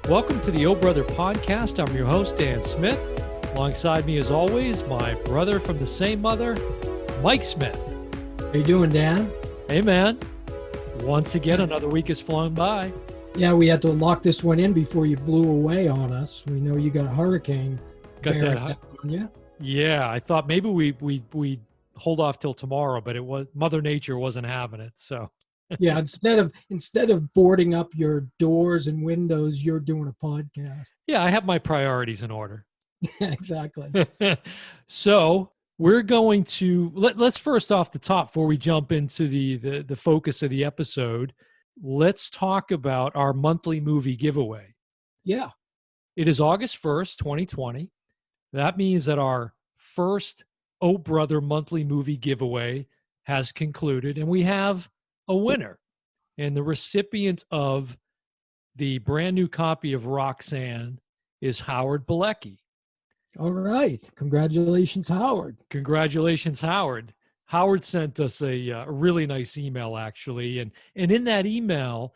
Welcome to the Oh Brother podcast. I'm your host, Dan Smith. Alongside me, as always, my brother from the same mother, Mike Smith. How you doing, Dan? Hey, man. Once again, another week has flown by. Yeah, we had to lock this one in before you blew away on us. We know you got a hurricane. Got that? On you. Yeah, I thought maybe we hold off till tomorrow, but it was Mother Nature wasn't having it. So yeah, instead of boarding up your doors and windows, you're doing a podcast. Yeah, I have my priorities in order. Yeah, exactly. So we're going to let's first off the top before we jump into the focus of the episode. Let's talk about our monthly movie giveaway. Yeah. It is August 1st, 2020. That means that our first Oh Brother monthly movie giveaway has concluded, and we have a winner. And the recipient of the brand new copy of Roxanne is Howard Bilecki. All right. Congratulations, Howard. Congratulations, Howard. Howard sent us a really nice email, actually. And in that email,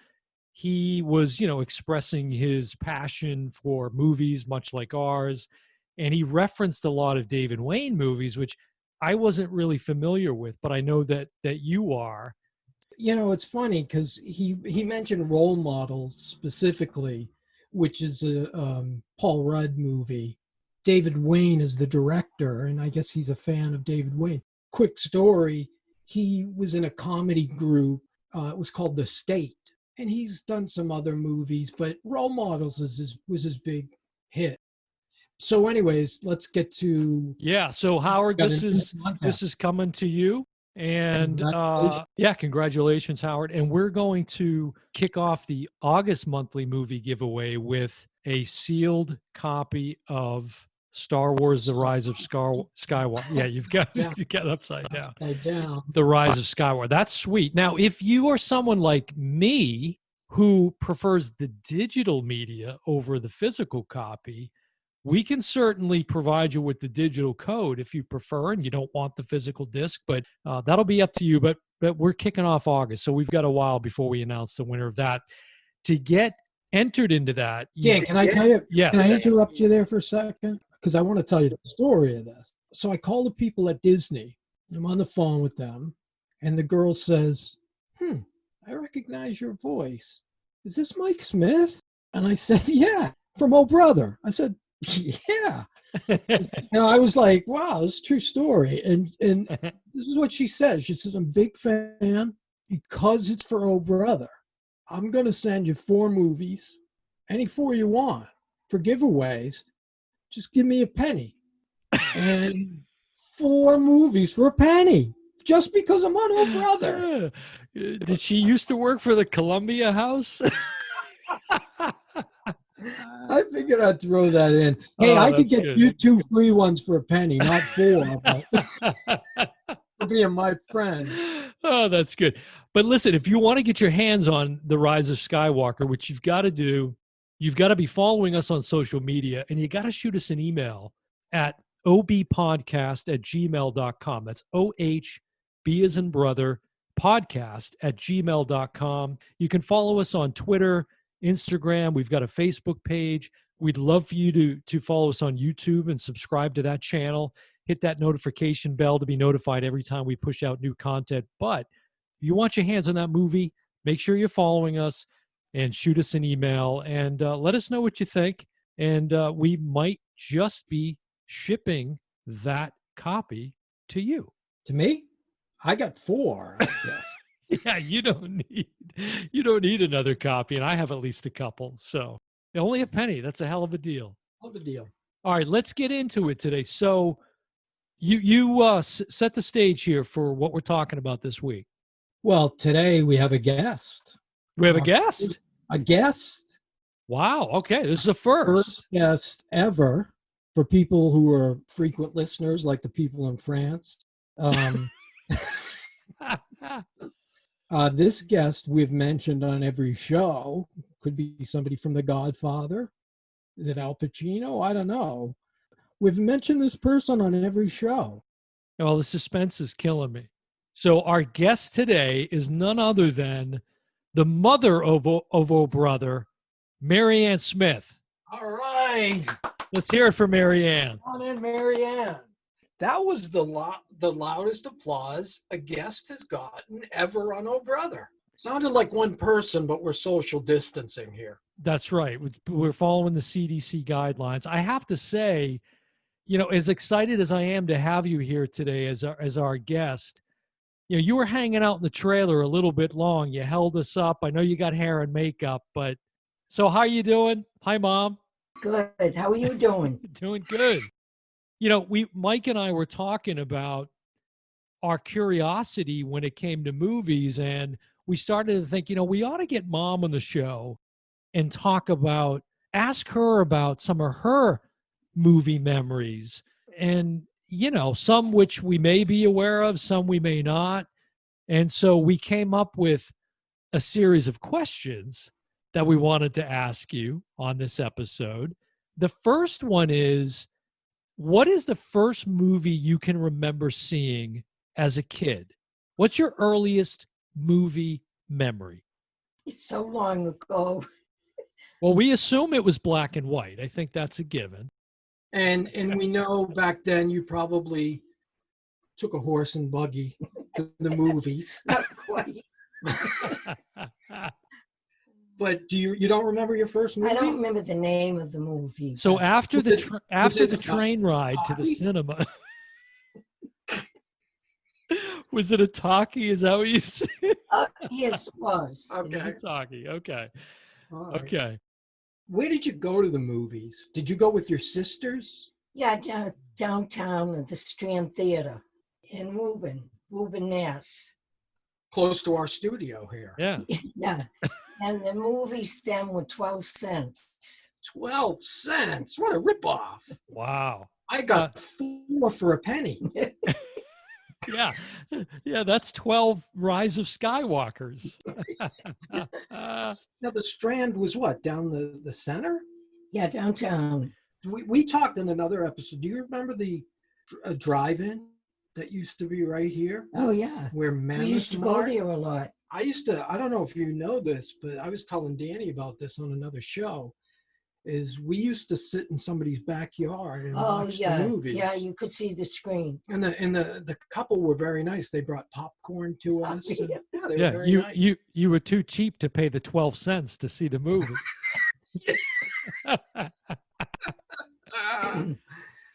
he was, expressing his passion for movies, much like ours. And he referenced a lot of David Wayne movies, which I wasn't really familiar with, but I know that you are. It's funny because he mentioned Role Models specifically, which is a Paul Rudd movie. David Wayne is the director, and I guess he's a fan of David Wayne. Quick story, he was in a comedy group. It was called The State, and he's done some other movies, but Role Models was his big hit. So anyways, let's get to... Yeah, so Howard, this is coming to you. And congratulations, Howard. And we're going to kick off the August monthly movie giveaway with a sealed copy of Star Wars: The Rise of Skywalker. Yeah, you've got it upside down. Upside down. The Rise of Skywalker. That's sweet. Now, if you are someone like me who prefers the digital media over the physical copy, we can certainly provide you with the digital code if you prefer and you don't want the physical disc, but that'll be up to you. But we're kicking off August, so we've got a while before we announce the winner of that. To get entered into that... Dan, can I tell you? Yeah. Can I interrupt you there for a second? Because I want to tell you the story of this. So I call the people at Disney. I'm on the phone with them, and the girl says, I recognize your voice. Is this Mike Smith? And I said, yeah, from Oh Brother. I said, yeah. I was like, wow, this is a true story. And this is what she says. She says, I'm a big fan because it's for Oh Brother. I'm going to send you 4 movies, any 4 you want, for giveaways. Just give me a penny. And 4 movies for a penny, just because I'm on Oh Brother. Did she used to work for the Columbia House? I figured I'd throw that in. Hey, I could get you 2 free ones for a penny, not 4. But for being my friend. Oh, that's good. But listen, if you want to get your hands on The Rise of Skywalker, which you've got to do, you've got to be following us on social media, and you got to shoot us an email at obpodcast@gmail.com. That's OHB as in brother, podcast@gmail.com. You can follow us on Twitter, Instagram. We've got a Facebook page. We'd love for you to follow us on YouTube and subscribe to that channel. Hit that notification bell to be notified every time we push out new content. But if you want your hands on that movie, make sure you're following us and shoot us an email and let us know what you think. And we might just be shipping that copy to you. To me? I got 4, I guess. Yeah, you don't need another copy, and I have at least a couple. So only a penny. That's a hell of a deal. Hell of a deal. All right, let's get into it today. So you set the stage here for what we're talking about this week. Well, today we have a guest. We have a guest? A guest. Wow. Okay, this is a first. First guest ever for people who are frequent listeners, like the people in France. This guest we've mentioned on every show. Could be somebody from The Godfather. Is it Al Pacino? I don't know. We've mentioned this person on every show. Well, the suspense is killing me. So our guest today is none other than the mother of Oh Brother, MaryAnn Smith. All right. Let's hear it for MaryAnn. Come on in, MaryAnn. That was the loudest applause a guest has gotten ever on Oh Brother. Sounded like one person, but we're social distancing here. That's right. We're following the CDC guidelines. I have to say, as excited as I am to have you here today as our guest, you were hanging out in the trailer a little bit long. You held us up. I know you got hair and makeup, but so how are you doing? Hi, Mom. Good. How are you doing? Doing good. Mike and I were talking about our curiosity when it came to movies, and we started to think, we ought to get Mom on the show and ask her about some of her movie memories, and some which we may be aware of, some we may not. And so we came up with a series of questions that we wanted to ask you on this episode. The first one is, what is the first movie you can remember seeing as a kid? What's your earliest movie memory? It's so long ago. Well, we assume it was black and white. I think that's a given. And we know back then you probably took a horse and buggy to the movies. Not quite. But you don't remember your first movie? I don't remember the name of the movie. So after Was the it train ride to the Bobby? cinema, was it a talkie? Is that what you said? Yes, it was. It was a Okay. talkie. Okay. All right. Okay. Where did you go to the movies? Did you go with your sisters? Yeah, downtown at the Strand Theater in Woburn, Mass. Close to our studio here. Yeah. Yeah. And the movies then were 12 cents. 12 cents. What a ripoff. Wow. I got 4 for a penny. Yeah. Yeah, that's 12 Rise of Skywalkers. Now, the Strand was what? Down the center? Yeah, downtown. We talked in another episode. Do you remember the drive-in that used to be right here? Oh, yeah. Where We Mammoth used to go Mart? there a lot. I don't know if you know this, but I was telling Danny about this on another show, is we used to sit in somebody's backyard and watch yeah. the movies. Yeah, you could see the screen. And the couple were very nice. They brought popcorn to us. And, Yeah. they were Yeah, very nice. you were too cheap to pay the 12 cents to see the movie.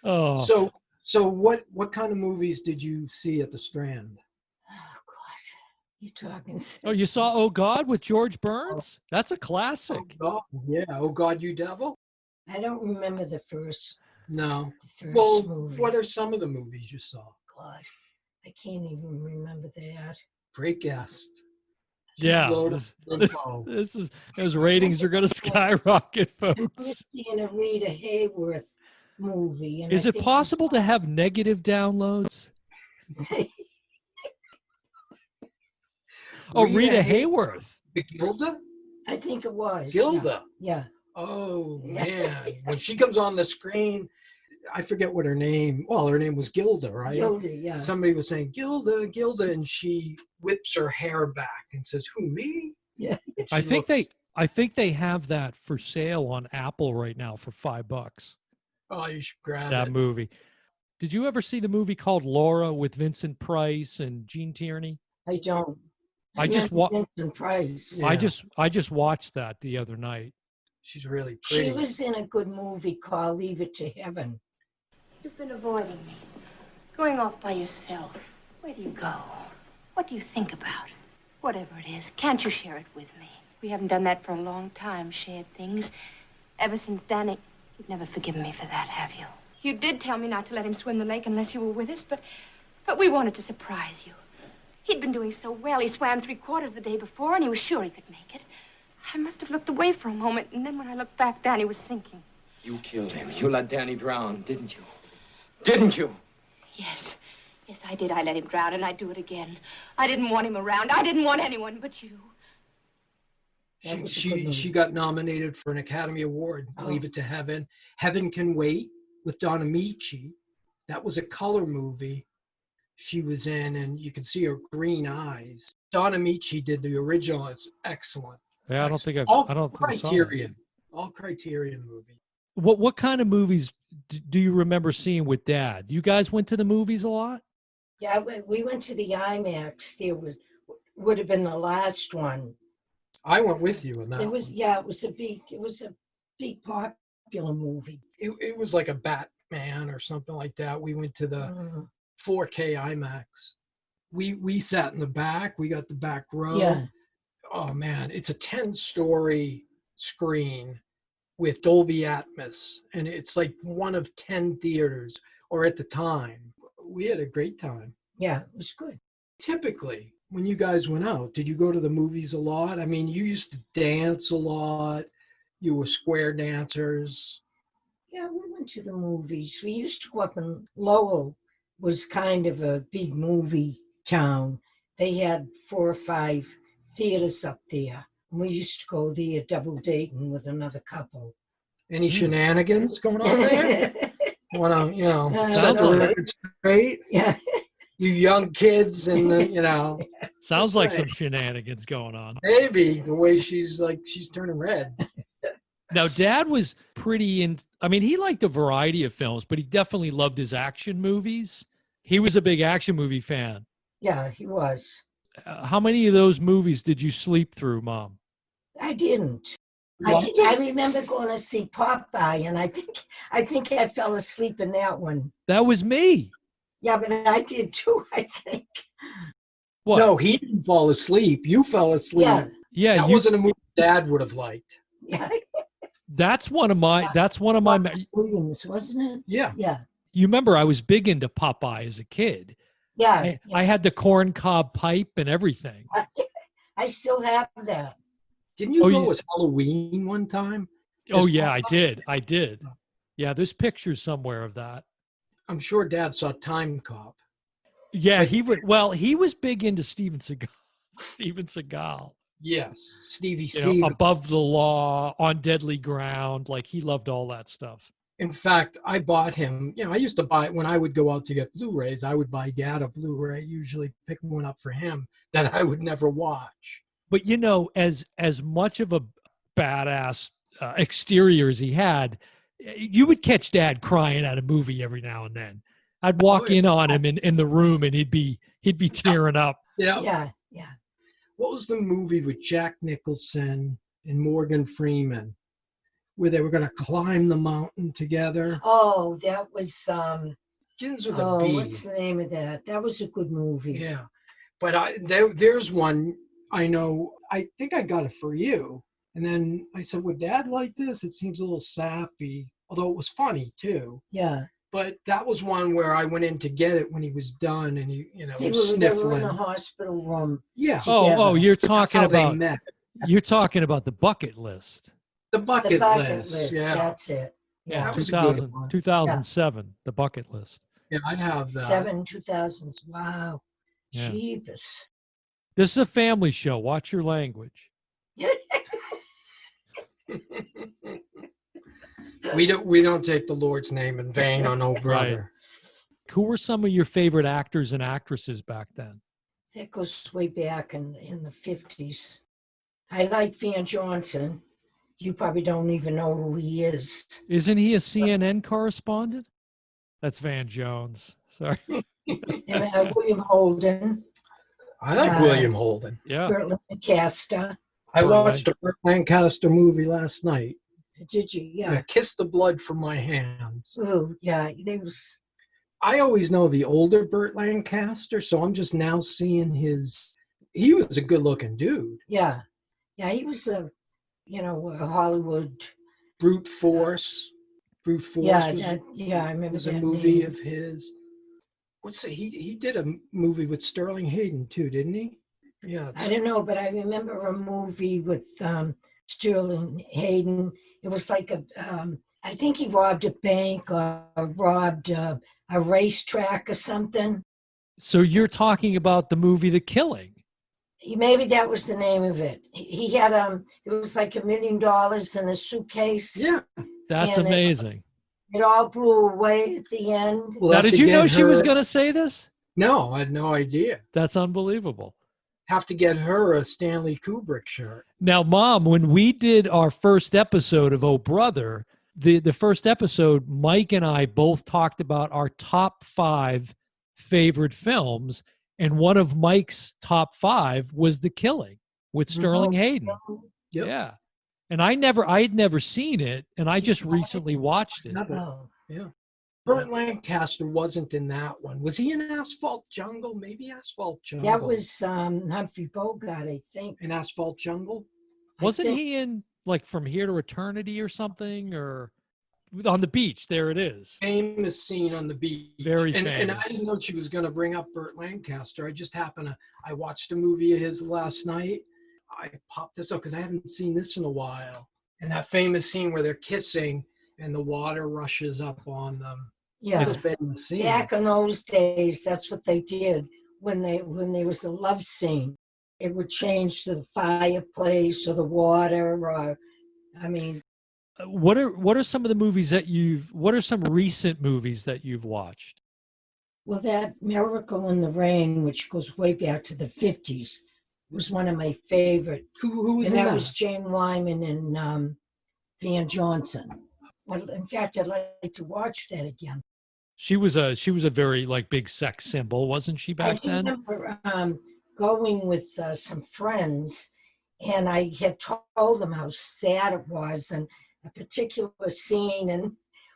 Oh. So what kind of movies did you see at the Strand? Oh, God. You're talking. Oh, you saw Oh God with George Burns? That's a classic. Oh, God. Yeah. Oh God, you devil. I don't remember the first No. movie. What are some of the movies you saw? God, I can't even remember that. Great guest. Yeah. Load of info. Those ratings are going to skyrocket, I'm folks. seeing a Rita Hayworth movie. And Is it possible to have negative downloads? Oh, Rita Hayworth. Gilda? I think it was. Gilda. Yeah. Oh, Yeah. man. When she comes on the screen, I forget what her name. Well, her name was Gilda, right? Gilda, yeah. Somebody was saying, Gilda, Gilda, and she whips her hair back and says, who, me? Yeah. And I she think they have that for sale on Apple right now for $5. Oh, you should grab That it. movie. Did you ever see the movie called Laura with Vincent Price and Gene Tierney? I don't. I just Vincent Price. Yeah. I just watched that the other night. She's really pretty. She was in a good movie called Leave It to Heaven. You've been avoiding me, going off by yourself. Where do you go? What do you think about? Whatever it is, can't you share it with me? We haven't done that for a long time, shared things. Ever since Danny... You've never forgiven me for that, have you? You did tell me not to let him swim the lake unless you were with us, but we wanted to surprise you. He'd been doing so well. He swam 3/4 the day before, and he was sure he could make it. I must have looked away for a moment, and then when I looked back, Danny was sinking. You killed him. You let Danny drown, didn't you? Didn't you? Yes. Yes, I did. I let him drown, and I'd do it again. I didn't want him around. I didn't want anyone but you. That was a good movie. She got nominated for an Academy Award. Oh. Leave It to Heaven. Heaven Can Wait with Donna Michi. That was a color movie she was in, and you could see her green eyes. Donna Michi did the original. It's excellent. Yeah, I don't think I saw that. Criterion. All Criterion movies. What kind of movies do you remember seeing with Dad? You guys went to the movies a lot? Yeah, we went to the IMAX. There would have been the last one. I went with you in that. It was one. yeah, it was a big popular movie. It was like a Batman or something like that. We went to the Mm, 4K IMAX. We sat in the back. We got the back row. yeah, Oh man, it's a 10-story screen with Dolby Atmos, and it's like one of 10 theaters, or at the time. We had a great time. yeah, it was good. Typically, when you guys went out, did you go to the movies a lot? I mean, you used to dance a lot. You were square dancers. Yeah, we went to the movies. We used to go up in Lowell, was kind of a big movie town. They had 4 or 5 theaters up there. And we used to go there double dating with another couple. Any shenanigans going on there? Want to, Sounds set the like- record straight? Yeah. You young kids and Sounds Just like saying. some shenanigans going on. maybe the way she's turning red. Now, Dad was he liked a variety of films, but he definitely loved his action movies. He was a big action movie fan. Yeah, he was. How many of those movies did you sleep through, Mom? I didn't. Loved I it? remember going to see Popeye, and I think I fell asleep in that one. That was me. Yeah, but I did too, I think. What? No, he didn't fall asleep. You fell asleep. Yeah, Yeah, That wasn't a movie Dad would have liked. yeah. that's one of my. Williams, wasn't it? Yeah. Yeah, You remember I was big into Popeye as a kid. yeah. I had the corn cob pipe and everything. I still have that. Didn't you Oh, go you- as Halloween one time? Oh As yeah, I Popeye? did. Yeah, there's pictures somewhere of that. I'm sure Dad saw Time Cop. Yeah, he was big into Steven Seagal. Steven Seagal. Yes. Stevie You know, C. Above the Law, On Deadly Ground. Like he loved all that stuff. In fact, I bought him, I used to buy, when I would go out to get Blu-rays, I would buy Dad a Blu-ray, usually pick one up for him that I would never watch. But as much of a badass exterior as he had, you would catch Dad crying at a movie every now and then. I'd walk in on him in the room and he'd be tearing up. Yeah. Yeah. What was the movie with Jack Nicholson and Morgan Freeman where they were going to climb the mountain together? Oh, that was Begins with a B. what's the name of that? That was a good movie. Yeah. But there's one I know, I think I got it for you. And then I said, would Dad like this? It seems a little sappy, although it was funny too. Yeah. But that was one where I went in to get it when he was done and he, They was were in sniffling. the hospital room. Yeah. Oh, you're That's talking how they about met. the bucket list. The The bucket, bucket list. list. Yeah. That's it. Yeah, That was a good 2000, one. 2007, the bucket list. Yeah, I have that. 2000s. Wow. Yeah. Jeebus. This is a family show. Watch your language. We don't take the Lord's name in vain on no brother. Who were some of your favorite actors and actresses back then? That goes way back in the 50s. I like Van Johnson. You probably don't even know who he is. Isn't he a CNN correspondent? That's Van Jones. Sorry. And William Holden, I like William Holden. Yeah. Burt Lancaster. I Burt watched a Burt Lancaster movie last night. Did you? Yeah. Kiss the Blood from My Hands. Oh, yeah. They was. I always know the older Burt Lancaster, so I'm just now seeing he was a good looking dude. Yeah. Yeah. He was a Hollywood. Brute Force. Brute Force Yeah. I remember was a that movie name. of his. He did a movie with Sterling Hayden too, didn't he? Yeah. I don't know, but I remember a movie with Sterling Hayden. It was like I think he robbed a bank or robbed a racetrack or something. So you're talking about the movie The Killing. Maybe that was the name of it. He had it was like $1 million in a suitcase. Yeah. That's And amazing. It all blew away at the end. We'll Now, have did to you get know she was her- going to say this? No, I had no idea. That's unbelievable. have to get her a Stanley Kubrick shirt. Now, Mom, when we did our first episode of Oh Brother, the first episode, Mike and I both talked about our top 5 favorite films, and one of Mike's top 5 was The Killing with Sterling Hayden. Yep. Yeah. And I'd never seen it, and I just recently watched it. Oh. Yeah. Burt Lancaster wasn't in that one. Was he in Asphalt Jungle? Maybe Asphalt Jungle. That was Humphrey Bogart, I think. in Asphalt Jungle. Wasn't he in like From Here to Eternity or something, or on the beach? There it is. Famous scene on the beach. Very And I famous. didn't know she was going to bring up Burt Lancaster. I just happened to, I watched a movie of his last night. I popped this up because I haven't seen this in a while. And that famous scene where they're kissing and the water rushes up on them. Yeah. It's a famous scene. Back in those days, that's what they did when there was a love scene. It would change to the fireplace or the water, or I mean, What are some of the movies that what are some recent movies that you've watched? well, that Miracle in the Rain, which goes way back to the 50s, was one of my favorite. Who was And in that that? was Jane Wyman and Van Johnson. In fact, I'd like to watch that again. She was a very like big sex symbol, wasn't she, back I then? remember going with some friends, and I had told them how sad it was and a particular scene. And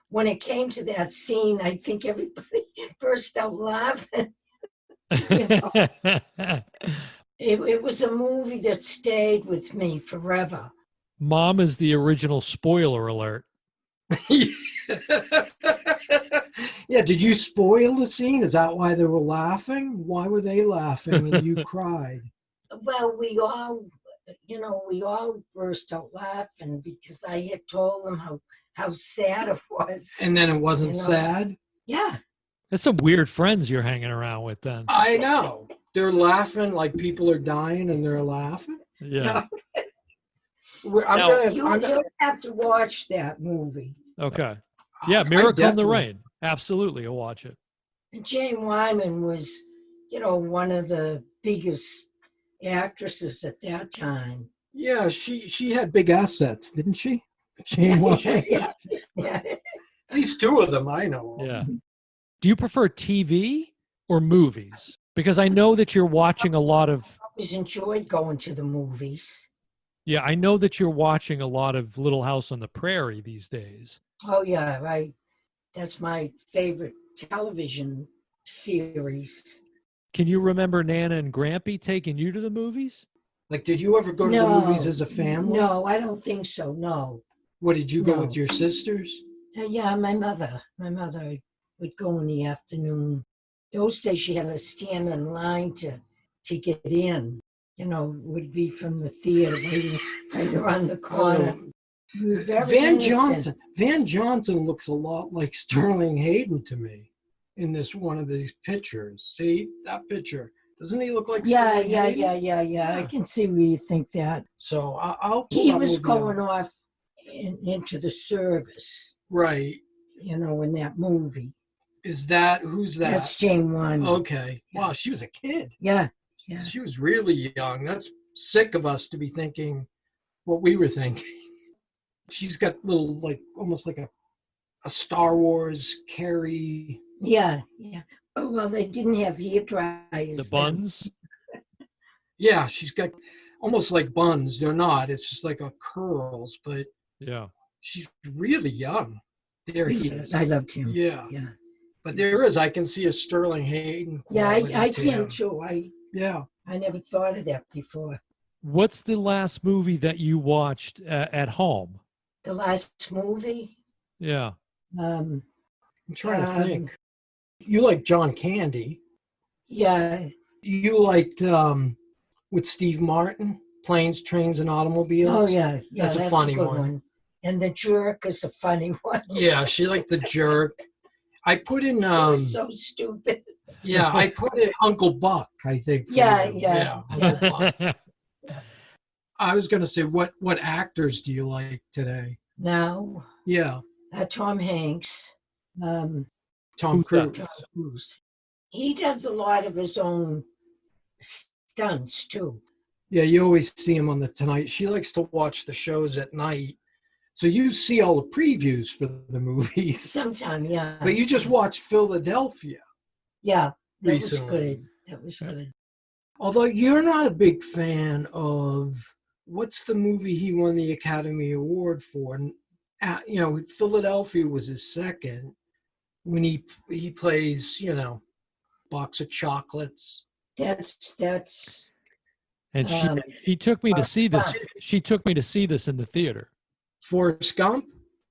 when it came to that scene, I think everybody burst out laughing. You know, it was a movie that stayed with me forever. Mom is the original spoiler alert. Yeah, did you spoil the scene? Is that why they were laughing? Why were they laughing and you cried? Well, we all burst out laughing because I had told them how sad it was. And then it wasn't You know. sad? Yeah. That's some weird friends you're hanging around with then. I know. They're laughing like people are dying and they're laughing. Yeah. You'll have to watch that movie. Okay. Yeah, Miracle in the definitely- Rain. Absolutely, I'll watch it. And Jane Wyman was, one of the biggast actresses at that time. Yeah, she had big assets, didn't she? Jane Wyman. Yeah. At least 2 of them I know. Yeah. Do you prefer TV or movies? Because I know that you're watching a lot of. I always enjoyed going to the movies. Yeah, I know that you're watching a lot of Little House on the Prairie these days. Oh yeah, right. That's my favorite television series. Can you remember Nana and Grampy taking you to the movies? Like, did you ever go to the movies as a family? No, I don't think so. No. What, did you go No. with your sisters? Yeah, my mother would go in the afternoon. Those days she had to stand in line to get in. Would be from the theater right around the corner. We were very Van innocent. Johnson. Van Johnson looks a lot like Sterling Hayden to me in this one of these pictures. See that picture? Doesn't he look like Yeah. Sterling Hayden? I can see where you think that. So I'll pull He that was movie going up. off into the service, Right. in that movie. Is that who's that? That's Jane Wyman. Okay. Wow, she was a kid. Yeah. She was really young. That's sick of us to be thinking what we were thinking. She's got little, like, almost like a Star Wars Carrie. Yeah. Oh, well, they didn't have hair dryers. The then. buns? Yeah, she's got almost like buns. They're not. It's just like a curls, but Yeah. she's really young. There he is. I loved him. Yeah. Yeah. But there is. I can see a Sterling Hayden. Yeah, quality I to can him. too. Yeah. I never thought of that before. What's the last movie that you watched at home? The last movie, Yeah. I'm trying to Um, think. You like John Candy. yeah, You liked with Steve Martin, Planes, Trains, and Automobiles. oh yeah, That's a funny good one. And The Jerk is a funny one. Yeah, she liked The Jerk. I put in It was so stupid. yeah, I put in Uncle Buck, I think. for Yeah, you. yeah. Uncle Buck. I was gonna say what actors do you like today? Now, Yeah. Tom Hanks, Tom Who's that? Cruise. he does a lot of his own stunts too. Yeah, you always see him on the Tonight. She likes to watch the shows at night. So you see all the previews for the movies. Sometime, yeah. But you just watched Philadelphia. Yeah, that recently. was good. That was good. Although you're not a big fan of, what's the movie he won the Academy Award for? And, Philadelphia was his second, when he plays, box of chocolates. That's And she took me to see this. She took me to see this in the theater. Forrest Gump?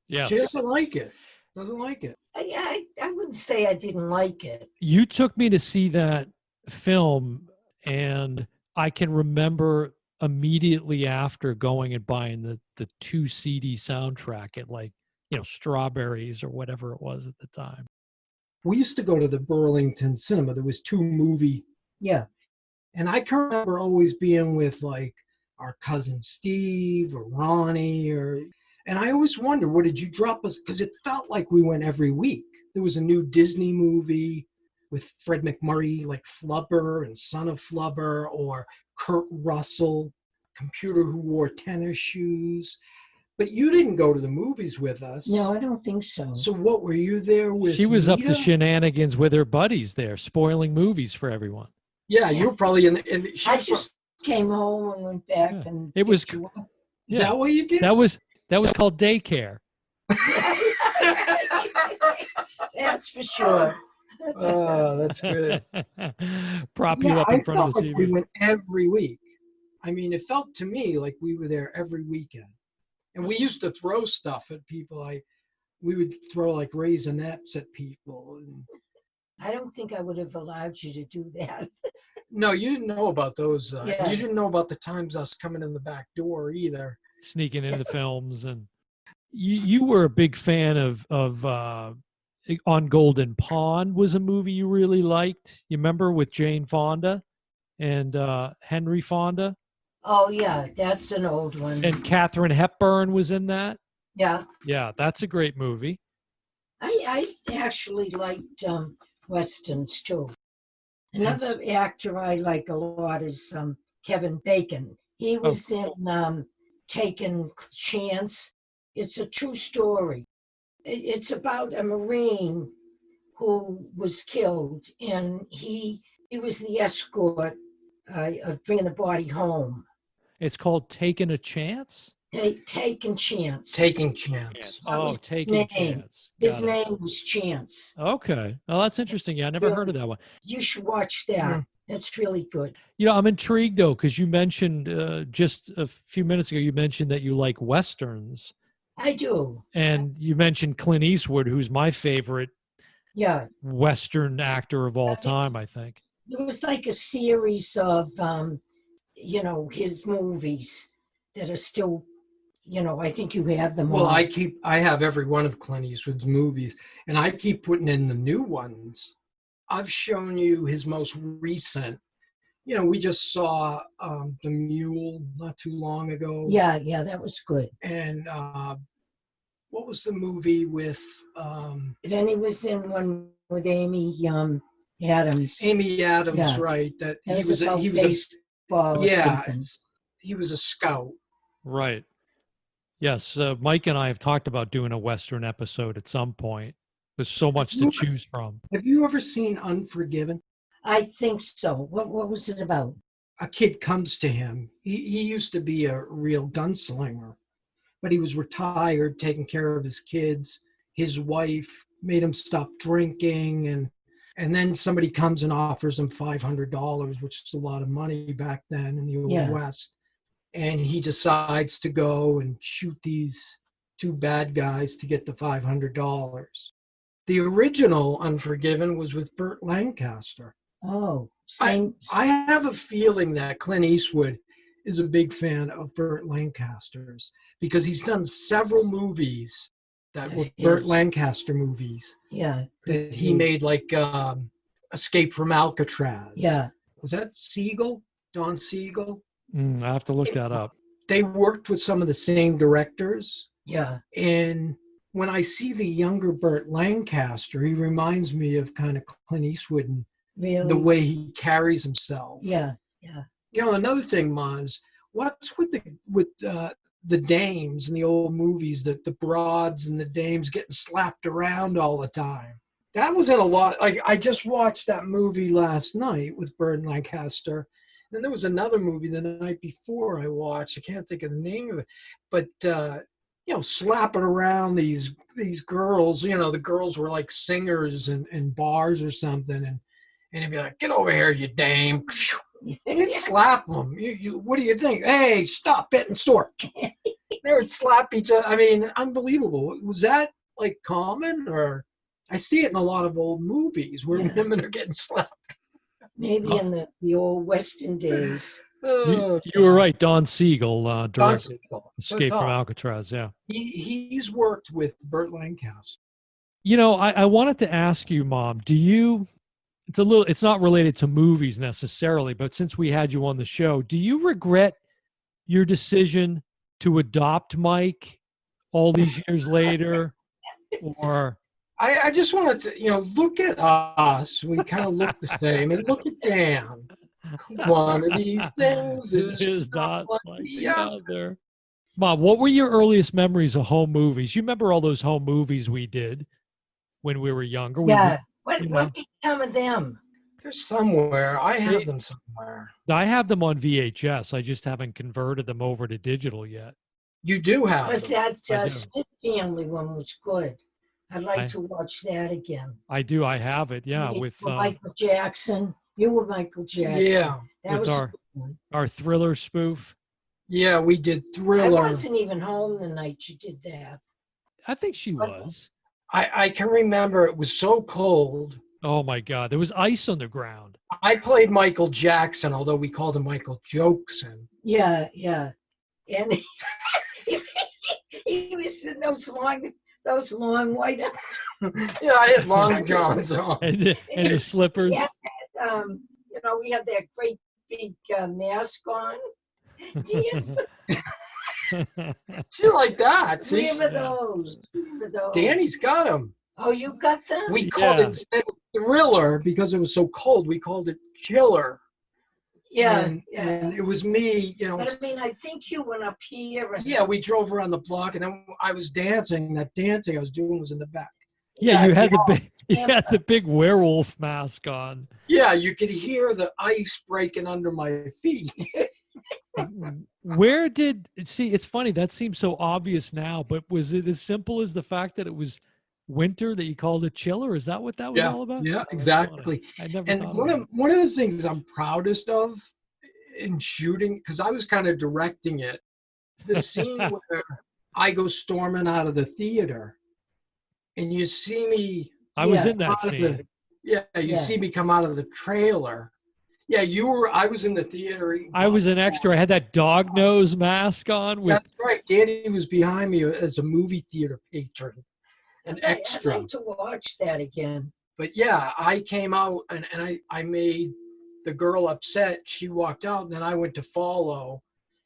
Yes. She doesn't like it. I wouldn't say I didn't like it. You took me to see that film, and I can remember immediately after going and buying the 2 CD soundtrack at Strawberries or whatever it was at the time. We used to go to the Burlington Cinema. There was 2 movie. Yeah. And I can remember always being with like our cousin Steve or Ronnie and I always wonder, what did you drop us? Because it felt like we went every week. There was a new Disney movie with Fred McMurray, like Flubber and Son of Flubber, or Kurt Russell, computer who wore tennis shoes. But you didn't go to the movies with us. No, I don't think so. So what, were you there with? She was Nita? up to shenanigans with her buddies there, spoiling movies for everyone. Yeah, you were probably in the I just came home and went back and it was. Is that what you did? That was called daycare. That's for sure. Oh, that's good. Prop you up in front of the TV. Like we went every week. I mean, it felt to me like we were there every weekend. And we used to throw stuff at people. We would throw like Raisinets at people. And I don't think I would have allowed you to do that. no, you didn't know about those. Yeah. You didn't know about the times us coming in the back door either. Sneaking into the films. And you were a big fan of On Golden Pond was a movie you really liked. You remember, with Jane Fonda and Henry Fonda? Oh, yeah, that's an old one. And Katharine Hepburn was in that. Yeah. Yeah, that's a great movie. I actually liked Westerns, too. Another actor I like a lot is Kevin Bacon. He was in Taking Chance. It's a true story. It's about a Marine who was killed, and he was the escort of bringing the body home. It's called Taking a Chance? Taking Chance. Taking Chance. Oh, Taking Chance. His name was Chance. Okay. Oh, that's interesting. Yeah, I never heard of that one. You should watch that. That's really good. I'm intrigued, though, because you mentioned just a few minutes ago, you mentioned that you like Westerns. I do. And you mentioned Clint Eastwood, who's my favorite Western actor of all time, I think. There was like a series of, his movies that are still, I think you have them all. Well, I have every one of Clint Eastwood's movies, and I keep putting in the new ones. I've shown you his most recent. We just saw The Mule not too long ago. Yeah, that was good. And what was the movie with? Then he was in one with Amy Adams. Amy Adams, right? That he was a scout. Right. Yes, Mike and I have talked about doing a Western episode at some point. There's so much to choose from. Have you ever seen Unforgiven? I think so. What was it about? A kid comes to him. He used to be a real gunslinger, but he was retired, taking care of his kids. His wife made him stop drinking, and then somebody comes and offers him $500, which is a lot of money back then in the Old West. And he decides to go and shoot these 2 bad guys to get the $500. The original Unforgiven was with Burt Lancaster. Oh, same. I have a feeling that Clint Eastwood is a big fan of Burt Lancaster's, because he's done several movies that were Burt Lancaster movies. Yeah. That he made, like Escape from Alcatraz. Yeah. Was that Siegel? Don Siegel? I have to look that up. They worked with some of the same directors. Yeah. And when I see the younger Burt Lancaster, he reminds me of kind of Clint Eastwood and really? The way he carries himself. Yeah. Yeah. You know, another thing, Maz, what's with the dames in the old movies, the broads and the dames getting slapped around all the time? That was in a lot. Like, I just watched that movie last night with Burt Lancaster. Then there was another movie the night before I watched. I can't think of the name of it, but you know, slapping around these girls. You know, the girls were like singers in bars or something, and he'd be like, "Get over here, you dame!" He'd slap them. What do you think? Hey, stop betting stork. They would slap each other. I mean, unbelievable. Was that like common, or I see it in a lot of old movies where women are getting slapped? Maybe in the old Western days. You were right. Don Siegel Don directed Siegel. Escape from Alcatraz. Yeah. He's worked with Burt Lancaster. You know, I wanted to ask you, Mom, it's not related to movies necessarily, but since we had you on the show, do you regret your decision to adopt Mike all these years later? Or I just wanted to, you know, look at us. We kind of look the same, and look at Dan. One of these things is not like like the the other. other. Mom, what were your earliest memories of home movies? You remember all those home movies we did when we were younger? Yeah. You know. What became of them? They're somewhere. I have them somewhere. I have them on VHS. I just haven't converted them over to digital yet. You do have Because them. that I do. Smith Family one was good. I'd like I- to watch that again. I do. I have it. Yeah, You with were Michael Jackson. You were Michael Jackson. Yeah. That with was our- a good one. our Thriller spoof. Yeah, we did I Thriller. wasn't even home the night you did that. I think she was. I can remember it was so cold. Oh my God, there was ice on the ground. I played Michael Jackson, although we called him Michael Jokeson. Yeah, yeah. And he was in those long white Yeah, I had long johns on. And the slippers. Yeah. You know, we had that great big mask on. Dance. She like that. Three See, of those. Danny's got him. Oh, you got them? We called it instead of Thriller because it was so cold. We called it Chiller. Yeah, and, yeah. and it was me, you know. But I mean, I think you went up here. And, Yeah, we drove around the block, and then I was dancing. That dancing I was doing was in the back. Yeah, you had yeah. the big werewolf mask on. Yeah, you could hear the ice breaking under my feet. Where did see? It's funny that seems so obvious now, but was it as simple as the fact that it was winter that you called it Chiller? Is that what that was all about? Yeah, Oh, that's exactly. funny. I never And thought one of the things I'm proudest of in shooting, because I was kind of directing it, the scene where I go storming out of the theater, and you see me. I was Yeah, in that scene. You Yeah. see me come out of the trailer. Yeah, you were. I was in the theater. I was an extra. I had that dog nose mask on with That's right. Danny was behind me as a movie theater patron, an I'd extra. like to watch that again. But yeah, I came out and I made the girl upset. She walked out, and then I went to follow,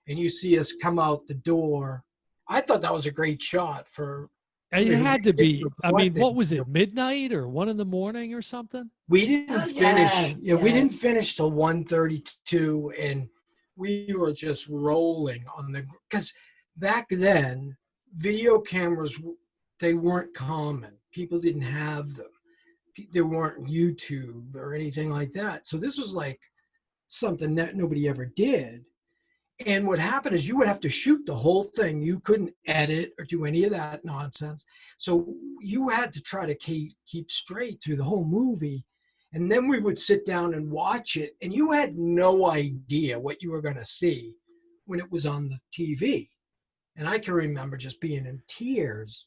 and you see us come out the door. I thought that was a great shot for. and it had to be. I mean, they- what was it? Midnight or 1 a.m. or something? We didn't Oh, finish. yeah, Yeah, we yeah. didn't finish till 1:32, and we were just rolling on the. Because back then, video cameras they weren't common. People didn't have them. There weren't YouTube or anything like that. So this was like something that nobody ever did. And what happened is you would have to shoot the whole thing. You couldn't edit or do any of that nonsense. So you had to try to keep straight through the whole movie. And then we would sit down and watch it. And you had no idea what you were going to see when it was on the TV. And I can remember just being in tears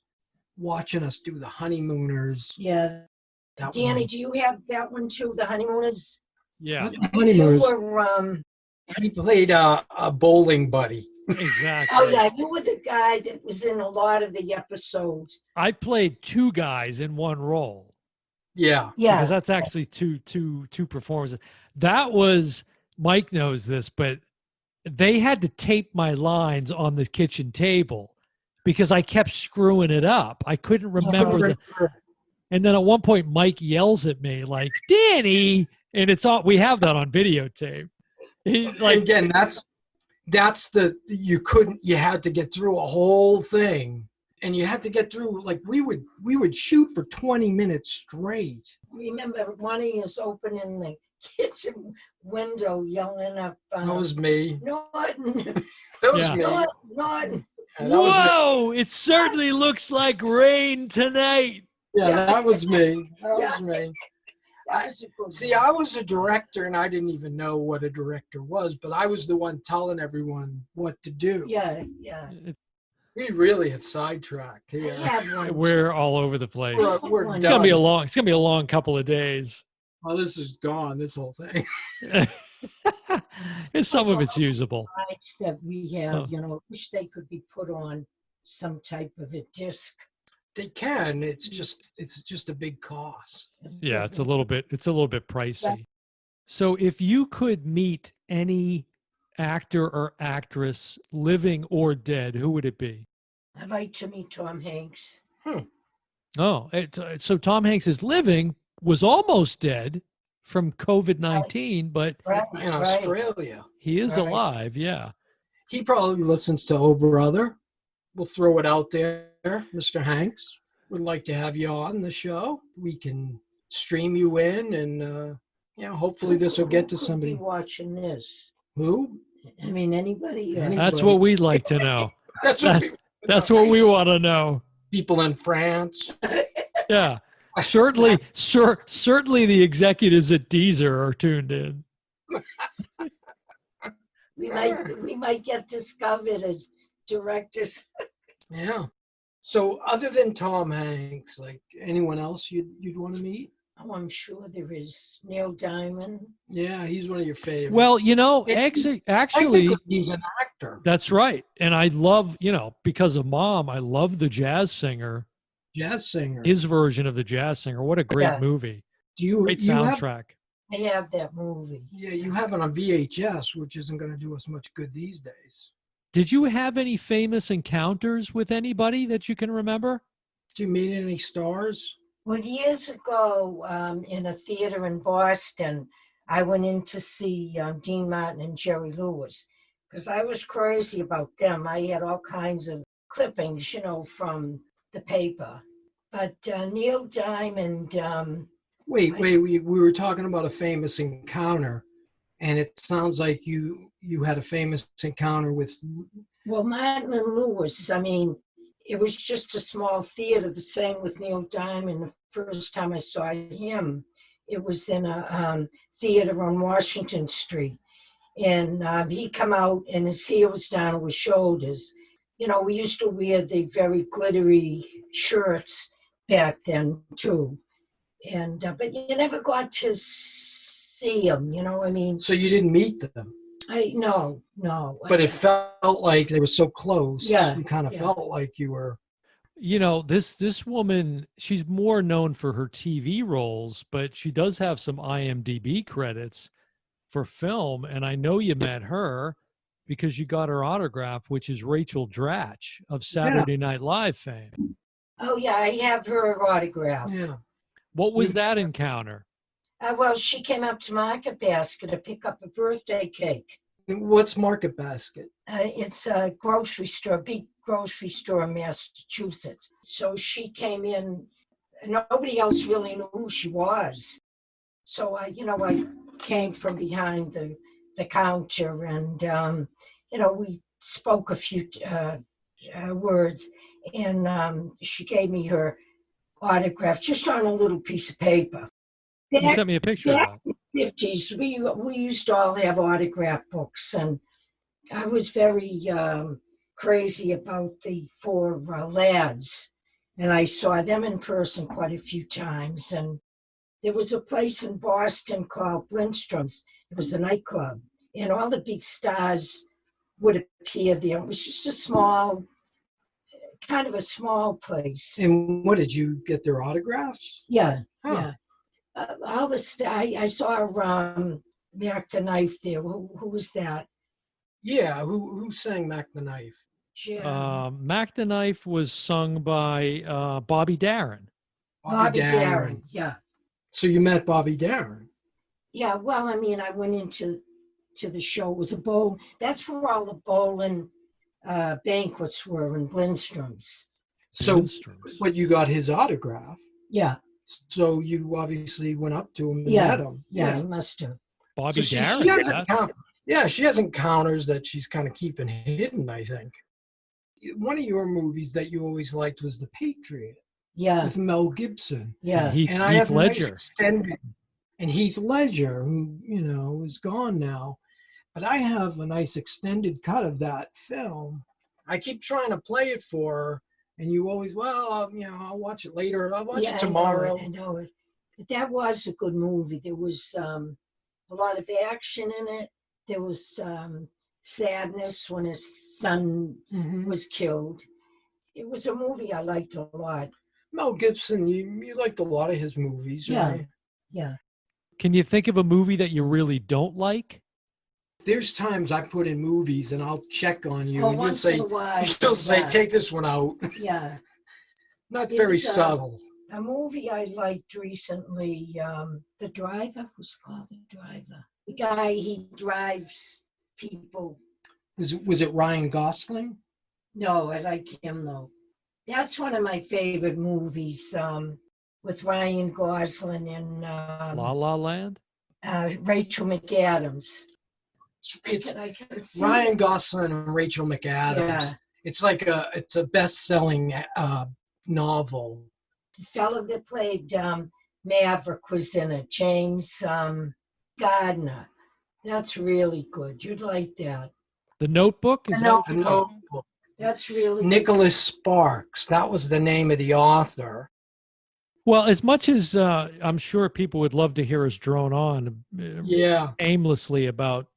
watching us do the Honeymooners. Yeah. That Danny, one. do you have that one too? The Honeymooners? Yeah, You Honeymooners. were, He played a bowling buddy. exactly. oh yeah, you were the guy that was in a lot of the episodes. I played 2 guys in one role. Yeah. Yeah. Because that's actually two performances. That was Mike knows this, but they had to tape my lines on the kitchen table because I kept screwing it up. I couldn't remember and then at one point Mike yells at me like, "Danny," and it's all we have that on videotape. He's like, again, you had to get through a whole thing, and you had to get through, like, we would shoot for 20 minutes straight. Remember, one is opening the kitchen window, yelling up. That was me. Norton. That was Yeah. me. Norton. Yeah, that was me. whoa, it certainly looks like rain tonight. Yeah, Yeah. that was me. That Yeah. was me. That was a good See, one. I was a director, and I didn't even know what a director was, but I was the one telling everyone what to do. Yeah. We really have sidetracked I here. had one. We're all over the place. We're It's It's gonna be a done. long. It's gonna be a long couple of days. Oh, this is gone, this whole thing. And some of it's usable. Rights that we have, So- I wish they could be put on some type of a disc. They can. It's just a big cost. Yeah, it's a little bit pricey. So if you could meet any actor or actress, living or dead, who would it be? I'd like to meet Tom Hanks. Oh, so Tom Hanks is living, was almost dead from COVID-19, but Right. In Australia. he is Right. alive. Yeah. He probably listens to Oh Brother. We'll throw it out there, Mr. Hanks. Would like to have you on the show. We can stream you in, and hopefully this will get to Who could somebody. be watching this. Who? I mean, anybody. That's what we'd like to know. That's what That's what we want to know. people in France. Yeah. Certainly the executives at Deezer are tuned in. we might get discovered as directors. Yeah. So other than Tom Hanks, like anyone else you'd want to meet? Oh, I'm sure there is. Neil Diamond. Yeah, he's one of your favorites. Well, It- actually, he's an actor. that's right. And I love, because of Mom, I love The Jazz Singer, Jazz singer. his version of The Jazz Singer. What a great Yeah. movie. Do you Great you have- soundtrack. I have that movie. Yeah, you have it on VHS, which isn't going to do us much good these days. Did you have any famous encounters with anybody that you can remember? Did you meet any stars? Well, years ago, in a theater in Boston, I went in to see Dean Martin and Jerry Lewis because I was crazy about them. I had all kinds of clippings, from the paper. But Neil Diamond, Wait, we were talking about a famous encounter, and it sounds like you had a famous encounter with. well, Martin and Lewis, I mean, it was just a small theater. The same with Neil Diamond. The first time I saw him, it was in a theater on Washington Street. And he come out and his hair was down to his shoulders. We used to wear the very glittery shirts back then too. And but you never got to see him, I mean, So you didn't meet them, no. but it felt like they were so close. Yeah, You kind of yeah. felt like you were. This woman, she's more known for her TV roles, but she does have some IMDb credits for film. And I know you met her because you got her autograph, which is Rachel Dratch of Saturday Night Live fame. Oh yeah, I have her autograph. Yeah. What was that encounter? Well, she came up to Market Basket to pick up a birthday cake. What's Market Basket? It's a grocery store, big grocery store in Massachusetts. So she came in, and nobody else really knew who she was. So I came from behind the counter, and we spoke a few words, and she gave me her autograph just on a little piece of paper. You sent me a picture of that. 50s, we used to all have autograph books, and I was very crazy about the four lads, and I saw them in person quite a few times. And there was a place in Boston called Lindstrom's. It was a nightclub, and all the big stars would appear there. It was just kind of a small place. And what did you get their autographs? Yeah, Huh. yeah. All the I saw Mac the Knife there. Who was that? Yeah. Who sang Mac the Knife? Jim. Mac the Knife was sung by Bobby Darin. Bobby Darin. Yeah. So you met Bobby Darin. Yeah. Well, I mean, I went in to to the show. It was a bowl. That's where all the bowling banquets were in Lindstrom's. So, Lindstrom's. but you got his autograph. Yeah. So you obviously went up to him and Yeah. met him. Yeah, he must have. Bobby So Darin. she has that's- she has encounters that she's kind of keeping hidden, I think. One of your movies that you always liked was The Patriot Yeah. with Mel Gibson. Yeah. Heath, And I Heath have a nice Ledger. extended, and Heath Ledger, who, is gone now. But I have a nice extended cut of that film. I keep trying to play it for her, and you always, I'll watch it later. I'll watch it tomorrow. I know it. But that was a good movie. There was a lot of action in it. There was sadness when his son was killed. It was a movie I liked a lot. Mel Gibson, you liked a lot of his movies, Yeah. right? Yeah. Can you think of a movie that you really don't like? There's times I put in movies and I'll check on you, Oh, and you'll once say, in a while. you still say, yeah. take this one out. Yeah. Not There's, very subtle. A movie I liked recently, The Driver. Who's called The Driver? The guy, he drives people. Was it Ryan Gosling? No, I like him though. That's one of my favorite movies, with Ryan Gosling and La La Land? Rachel McAdams. It's I can see Ryan it. Gosling and Rachel McAdams. Yeah. It's like it's a best-selling novel. The fellow that played Maverick was in it, James Gardner. That's really good. You'd like that. The Notebook? Is The that what The you're talking- Notebook. That's really Nicholas Sparks. That was the name of the author. Well, as much as I'm sure people would love to hear us drone on Yeah. aimlessly about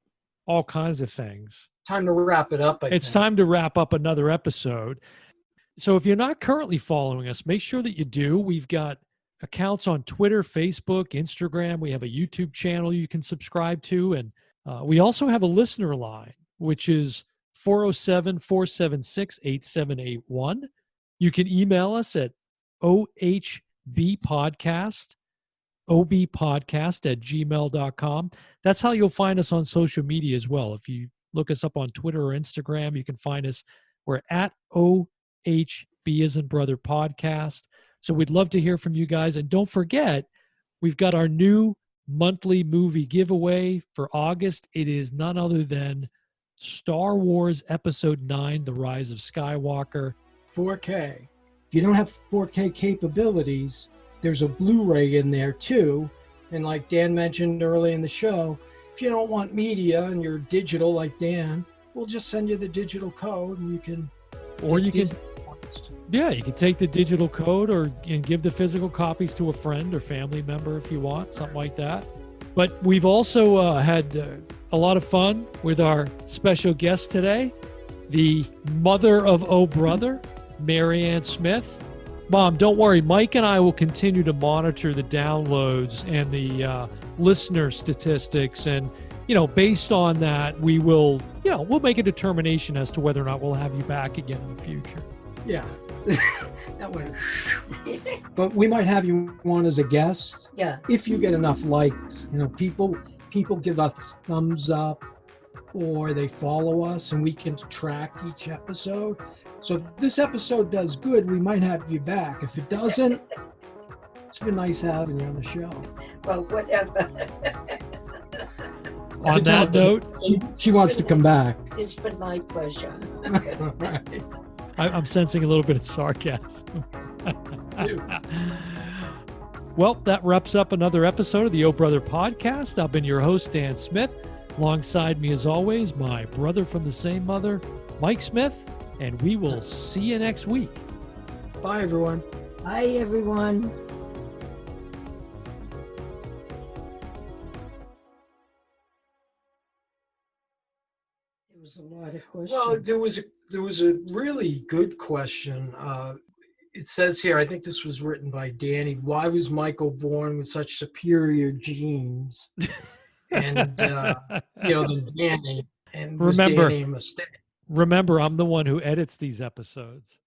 all kinds of things, Time to wrap it up. it's time to wrap up another episode. So if you're not currently following us, make sure that you do. We've got accounts on Twitter, Facebook, Instagram. We have a YouTube channel you can subscribe to. And we also have a listener line, which is 407-476-8781. You can email us at obpodcast@gmail.com. That's how you'll find us on social media as well. If you look us up on Twitter or Instagram, you can find us. We're at OHB as in Brother Podcast. So we'd love to hear from you guys. And don't forget, we've got our new monthly movie giveaway for August. It is none other than Star Wars Episode 9, The Rise of Skywalker. 4K. If you don't have 4K capabilities, there's a Blu-ray in there too. And like Dan mentioned early in the show, if you don't want media and you're digital like Dan, we'll just send you the digital code and you can. Or you can, you can take the digital code and give the physical copies to a friend or family member if you want, something like that. But we've also had a lot of fun with our special guest today, the mother of Oh Brother, MaryAnn Smith. Mom, don't worry. Mike and I will continue to monitor the downloads and the listener statistics. And, based on that, we will, we'll make a determination as to whether or not we'll have you back again in the future. Yeah. That one. But we might have you on as a guest. Yeah. If you get enough likes. People give us thumbs up or they follow us and we can track each episode. So if this episode does good, we might have you back. If it doesn't, it's been nice having you on the show. Well, whatever. On that note, she wants to come back. It's been my pleasure. Right. I'm sensing a little bit of sarcasm. Well, that wraps up another episode of the Oh Brother Podcast. I've been your host, Dan Smith. Alongside me, as always, my brother from the same mother, Mike Smith. And we will see you next week. Bye, everyone. Bye, everyone. There was a lot of questions. Well, there was a really good question. It says here, I think this was written by Danny. Why was Michael born with such superior genes? And than Danny. And was Remember- Danny a mistake? Remember, I'm the one who edits these episodes.